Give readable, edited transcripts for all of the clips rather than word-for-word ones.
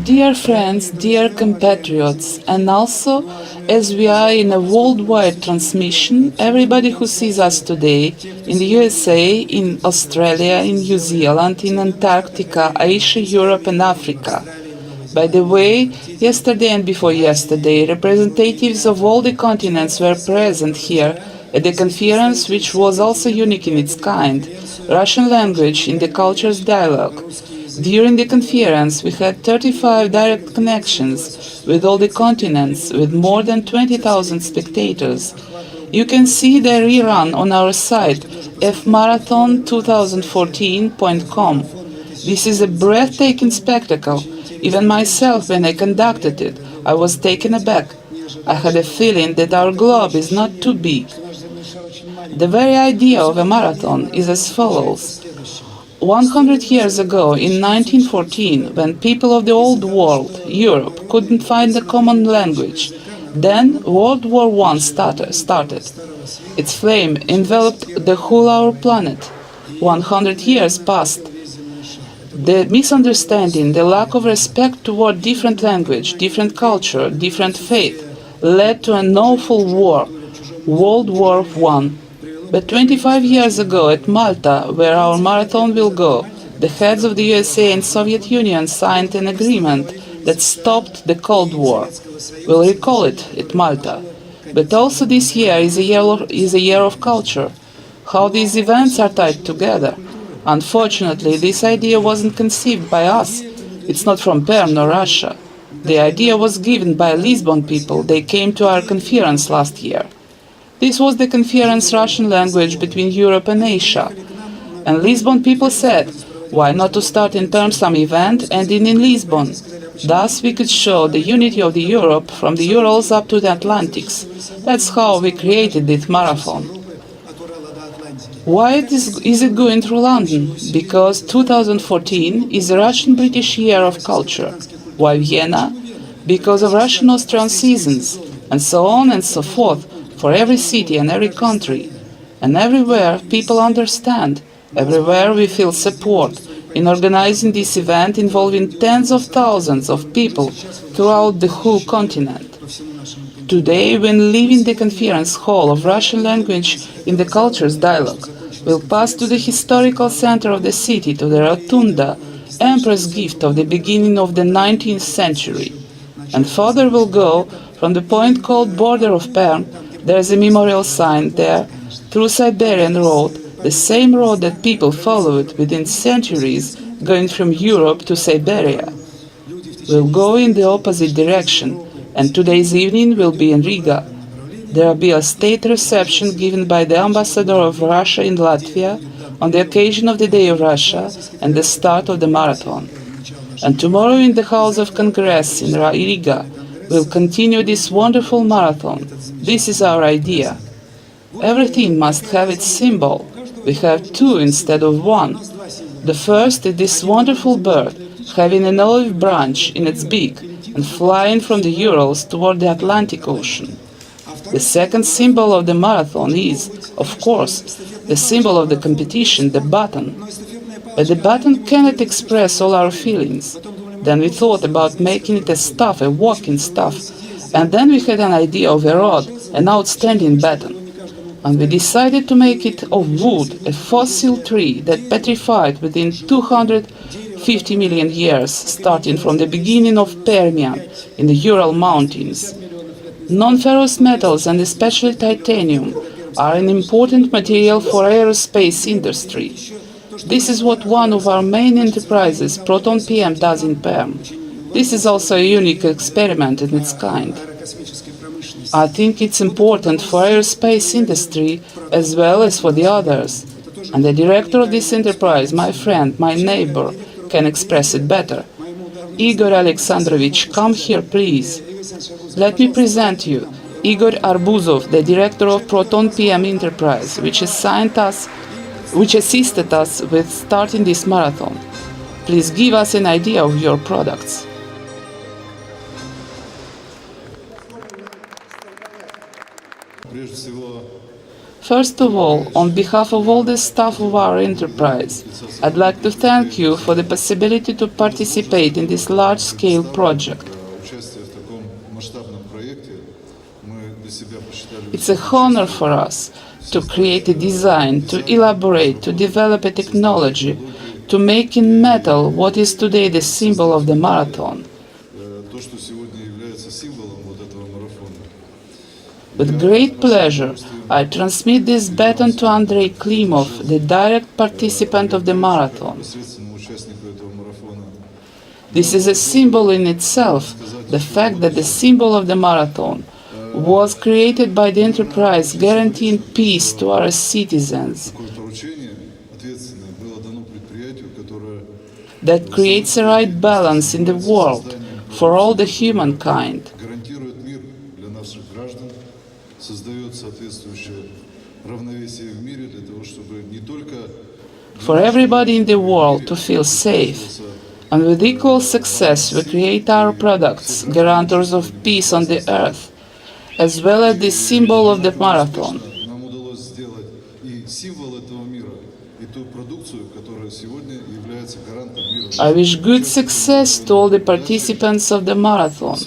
Dear friends, dear compatriots, and also as we are in a worldwide transmission, everybody who sees us today in the USA, in Australia, in New Zealand, in Antarctica, Asia, Europe, and Africa. By the way, yesterday and before yesterday, representatives of all the continents were present here at the conference, which was also unique in its kind, Russian language in the cultures dialogue. During the conference, we had 35 direct connections with all the continents, with more than 20,000 spectators. You can see the rerun on our site, fmarathon2014.com. This is a breathtaking spectacle. Even myself, when I conducted it, I was taken aback. I had a feeling that our globe is not too big. The very idea of a marathon is as follows. 100 years ago, in 1914, when people of the old world, Europe, couldn't find a common language, then World War I started. Its flame enveloped the whole our planet. 100 years passed. The misunderstanding, the lack of respect toward different language, different culture, different faith, led to an awful war, World War I. But 25 years ago at Malta, where our marathon will go, the heads of the USA and Soviet Union signed an agreement that stopped the Cold War. We'll recall it at Malta. But also this year is a year of culture. How these events are tied together. Unfortunately, this idea wasn't conceived by us. It's not from Perm nor Russia. The idea was given by Lisbon people. They came to our conference last year. This was the conference Russian language between Europe and Asia. And Lisbon people said, why not to start in Perm some event ending in Lisbon? Thus we could show the unity of the Europe from the Urals up to the Atlantics. That's how we created this marathon. Why is it going through London? Because 2014 is the Russian-British year of culture. Why Vienna? Because of Russian-Austrian seasons, and so on and so forth, for every city and every country. And everywhere people understand, everywhere we feel support in organizing this event involving tens of thousands of people throughout the whole continent. Today, when leaving the conference hall of Russian language in the cultures dialogue, we'll pass to the historical center of the city, to the Rotunda, Emperor's gift of the beginning of the 19th century. And further we'll go from the point called border of Perm. There's a memorial sign there, through Siberian Road, the same road that people followed within centuries going from Europe to Siberia. We'll go in the opposite direction, and today's evening will be in Riga. There will be a state reception given by the ambassador of Russia in Latvia on the occasion of the Day of Russia and the start of the marathon. And tomorrow in the House of Congress in Riga, we'll continue this wonderful marathon. This is our idea. Everything must have its symbol. We have two instead of one. The first is this wonderful bird, having an olive branch in its beak and flying from the Urals toward the Atlantic Ocean. The second symbol of the marathon is, of course, the symbol of the competition, the button. But the button cannot express all our feelings. Then we thought about making it a staff, a walking staff, and then we had an idea of a rod, an outstanding button. And we decided to make it of wood, a fossil tree that petrified within 250 million years, starting from the beginning of Permian in the Ural Mountains. Non-ferrous metals, and especially titanium, are an important material for aerospace industry. This is what one of our main enterprises, Proton PM, does in Perm. This is also a unique experiment in its kind. I think it's important for aerospace industry as well as for the others. And the director of this enterprise, my friend, my neighbor, can express it better. Igor Alexandrovich, come here, please. Let me present you Igor Arbuzov, the director of Proton PM Enterprise, which assisted us with starting this marathon. Please give us an idea of your products. First of all, on behalf of all the staff of our enterprise, I'd like to thank you for the possibility to participate in this large-scale project. It's a honor for us to create a design, to elaborate, to develop a technology, to make in metal what is today the symbol of the marathon. With great pleasure, I transmit this baton to Andrei Klimov, the direct participant of the marathon. This is a symbol in itself, the fact that the symbol of the marathon was created by the enterprise guaranteeing peace to our citizens. That creates a right balance in the world for all the humankind. For everybody in the world to feel safe. And with equal success we create our products, guarantors of peace on the earth, as well as the symbol of the marathon. I wish good success to all the participants of the marathon.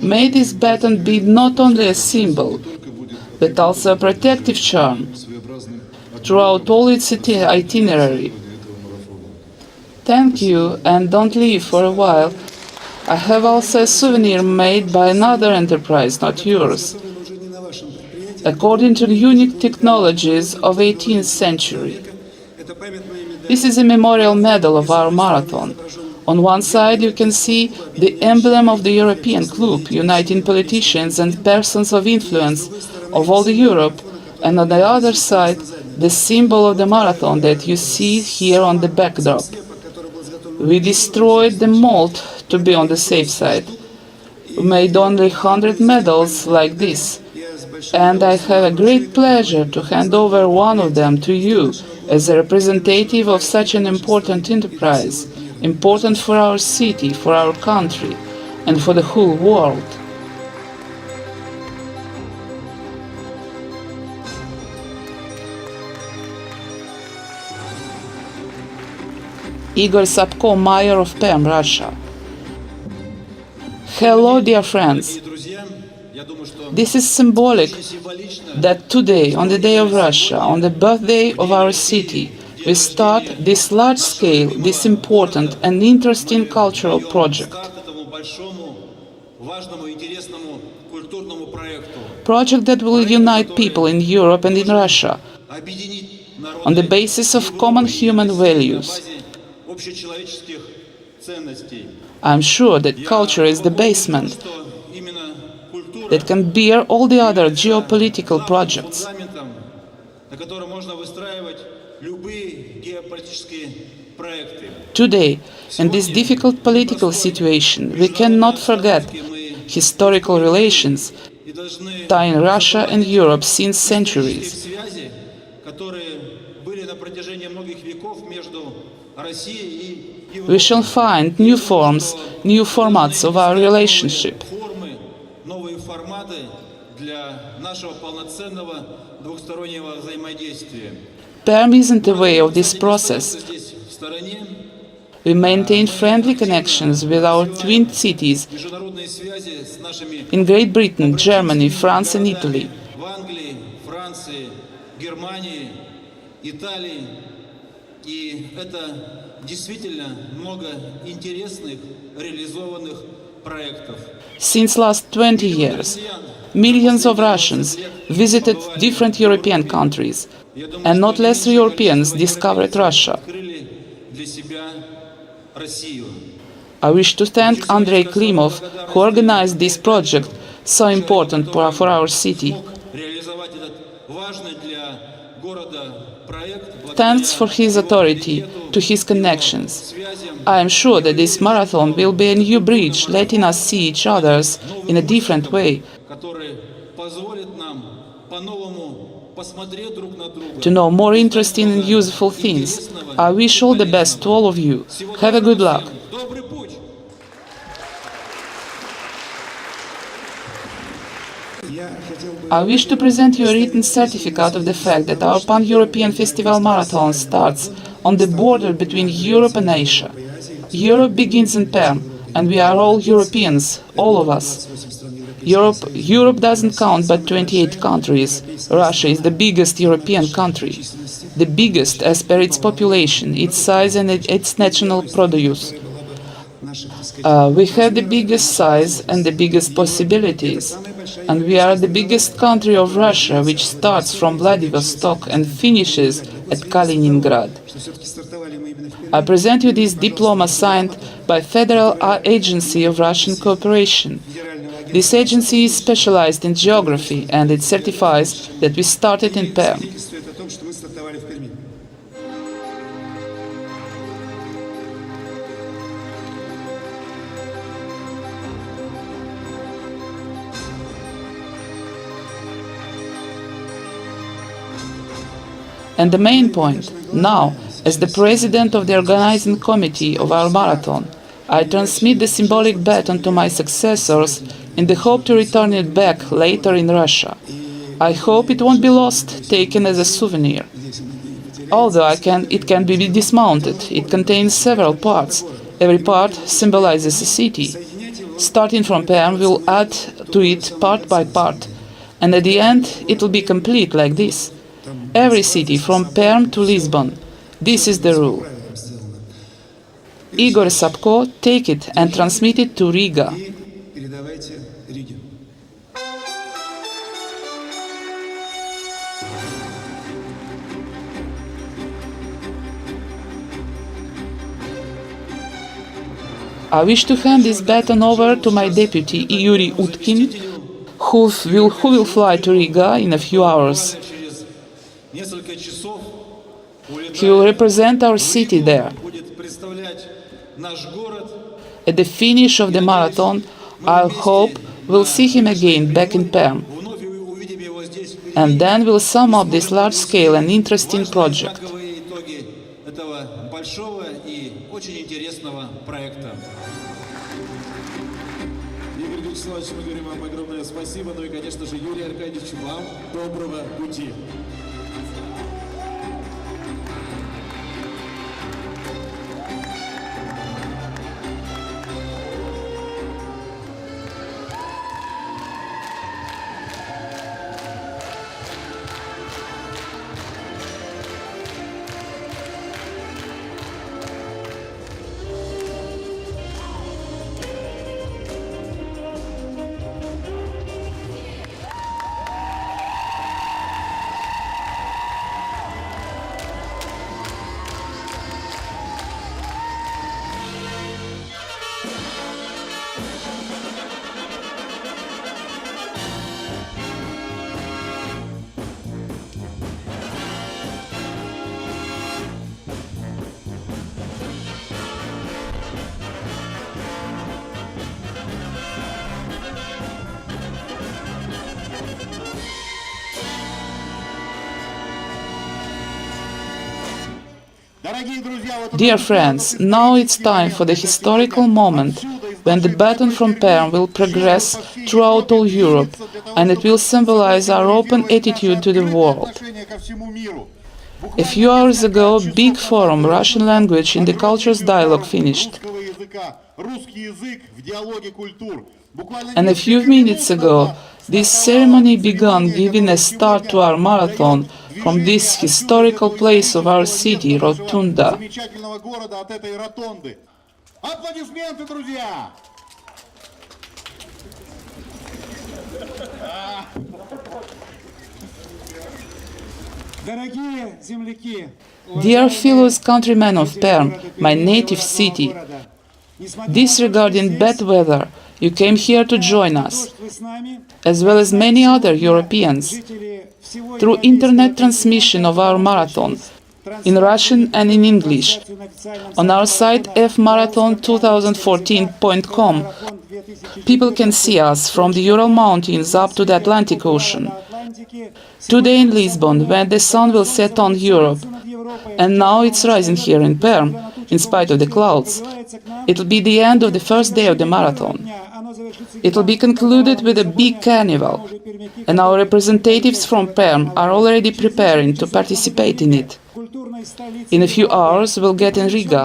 May this baton be not only a symbol, but also a protective charm throughout all its itinerary. Thank you, and don't leave for a while. I have also a souvenir made by another enterprise, not yours, according to the unique technologies of 18th century. This is a memorial medal of our marathon. On one side you can see the emblem of the European Club, uniting politicians and persons of influence of all Europe, and on the other side the symbol of the marathon that you see here on the backdrop. We destroyed the mold to be on the safe side. We made only 100 medals like this, and I have a great pleasure to hand over one of them to you as a representative of such an important enterprise, important for our city, for our country, and for the whole world. Igor Sapko, Mayor of Perm, Russia. Hello, dear friends. This is symbolic that today, on the Day of Russia, on the birthday of our city, we start this large-scale, this important and interesting cultural project. Project that will unite people in Europe and in Russia on the basis of common human values. I'm sure that culture is the basement that can bear all the other geopolitical projects. Today, in this difficult political situation, we cannot forget historical relations tying Russia and Europe since centuries. We shall find new forms, new formats of our relationship. Perm isn't aware of this process. We maintain friendly connections with our twin cities in Great Britain, Germany, France and Italy. Since last 20 years, millions of Russians visited different European countries, and not less Europeans discovered Russia. I wish to thank Andrei Klimov, who organized this project, so important for our city. Thanks for his authority, to his connections. I am sure that this marathon will be a new bridge, letting us see each other in a different way, to know more interesting and useful things. I wish all the best to all of you. Have a good luck. Я хотел бы I wish to present you a written certificate of the fact that our Pan-European Festival Marathon starts on the border between Europe and Asia. Europe begins in Perm, and we are all Europeans, all of us. Europe doesn't count but 28 countries. Russia is the biggest European country. The biggest as per its population, its size and its national produce. We have the biggest size and the biggest possibilities. And we are the biggest country of Russia, which starts from Vladivostok and finishes at Kaliningrad. I present you this diploma signed by Federal Agency of Russian Cooperation. This agency is specialized in geography, and it certifies that we started in Perm. And the main point, now, as the president of the organizing committee of our marathon, I transmit the symbolic baton to my successors in the hope to return it back later in Russia. I hope it won't be lost, taken as a souvenir. Although it can be dismounted, it contains several parts. Every part symbolizes a city. Starting from Perm, we'll add to it part by part, and at the end it will be complete like this. Every city from Perm to Lisbon. This is the rule. Igor Sapko, take it and transmit it to Riga. I wish to hand this baton over to my deputy Yuri Utkin, who will fly to Riga in a few hours. He will represent our city there. At the finish of the marathon, I hope we'll see him again back in Perm. And then we'll sum up this large-scale and interesting project. Игорь Вячеславович, мы говорим вам огромное спасибо, ну и, конечно же, Юрий Аркадьевич, вам доброго пути. Dear friends, now it's time for the historical moment when the baton from Perm will progress throughout all Europe, and it will symbolize our open attitude to the world. A few hours ago, big forum Russian language in the cultures dialogue finished. And a few minutes ago, this ceremony began, giving a start to our marathon from this historical place of our city, Rotunda. Dear fellow countrymen of Perm, my native city, disregarding bad weather, you came here to join us, as well as many other Europeans, through internet transmission of our marathon, in Russian and in English, on our site fmarathon2014.com. People can see us from the Ural Mountains up to the Atlantic Ocean. Today in Lisbon, when the sun will set on Europe, and now it's rising here in Perm, in spite of the clouds, it'll be the end of the first day of the marathon. It will be concluded with a big carnival, and our representatives from Perm are already preparing to participate in it. In a few hours, we'll get in Riga,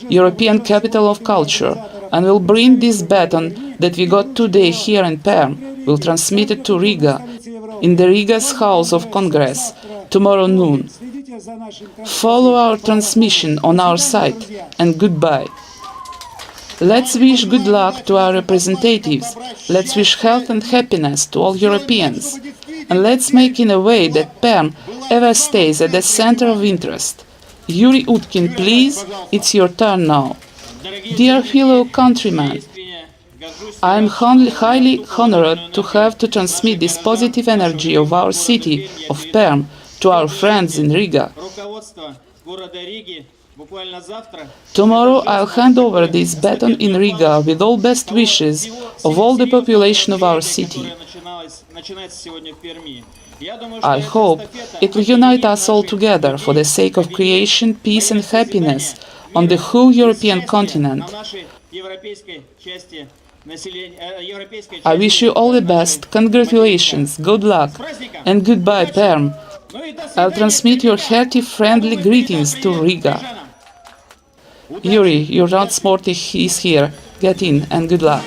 European capital of culture, and we'll bring this baton that we got today here in Perm. We'll transmit it to Riga, in the Riga's House of Congress, tomorrow noon. Follow our transmission on our site, and goodbye. Let's wish good luck to our representatives, let's wish health and happiness to all Europeans, and let's make in a way that Perm ever stays at the center of interest. Yuri Utkin, please, it's your turn now. Dear fellow countrymen, I am highly honored to have to transmit this positive energy of our city of Perm to our friends in Riga. Tomorrow I'll hand over this baton in Riga with all best wishes of all the population of our city. I hope it will unite us all together for the sake of creation, peace and happiness on the whole European continent. I wish you all the best, congratulations, good luck, and goodbye, Perm. I'll transmit your hearty, friendly greetings to Riga. Yuri, your transport is here. Get in and good luck.